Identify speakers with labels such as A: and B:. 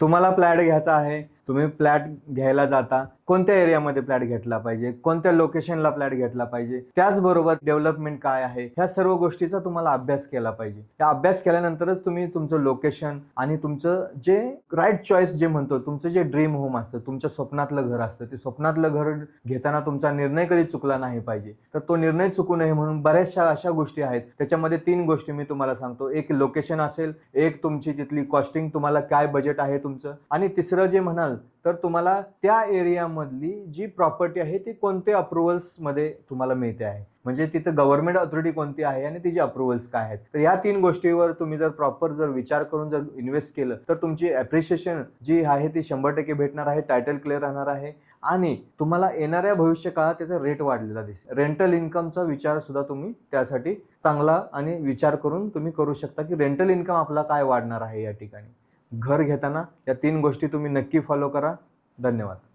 A: तुम्हाला फ्लॅट घ्यायचा आहे, तुम्ही फ्लॅट घ्यायला जाता, कोणत्या एरियामध्ये फ्लॅट घेतला पाहिजे, कोणत्या लोकेशनला फ्लॅट घेतला पाहिजे, त्याचबरोबर डेव्हलपमेंट काय आहे, ह्या सर्व गोष्टीचा तुम्हाला अभ्यास केला पाहिजे. या अभ्यास केल्यानंतरच तुम्ही तुमचं लोकेशन आणि तुमचं जे राईट चॉईस जे म्हणतो, तुमचं जे ड्रीम होम असतं, तुमच्या स्वप्नातलं घर असतं, ते स्वप्नातलं घर घेताना तुमचा निर्णय कधी चुकला नाही पाहिजे. तर तो निर्णय चुकू नये म्हणून बऱ्याचशा अशा गोष्टी आहेत. त्याच्यामध्ये 3 गोष्टी मी तुम्हाला सांगतो. एक लोकेशन असेल, एक तुमची तिथली कॉस्टिंग, तुम्हाला काय बजेट आहे तुमचं, आणि तिसरं जे म्हणाल तर तुम्हाला त्या एरियामधली जी प्रॉपर्टी आहे ती कोणत्या अप्रुव्हल्समध्ये तुम्हाला मिळते आहे, म्हणजे तिथं गव्हर्नमेंट ऑथॉरिटी कोणती आहे आणि तिची अप्रुव्हल्स काय आहेत. तर या 3 गोष्टीवर तुम्ही जर प्रॉपर विचार करून जर इन्व्हेस्ट केलं तर तुमची ॲप्रिशिएशन जी आहे ती 100% भेटणार आहे, टायटल क्लिअर राहणार आहे आणि तुम्हाला येणाऱ्या भविष्य काळात त्याचा रेट वाढलेला दिसेल. रेंटल इन्कमचा विचार सुद्धा तुम्ही त्यासाठी चांगला आणि विचार करून तुम्ही करू शकता की रेंटल इन्कम आपला काय वाढणार आहे या ठिकाणी. घर घेताना या 3 गोष्टी तुम्ही नक्की फॉलो करा. धन्यवाद.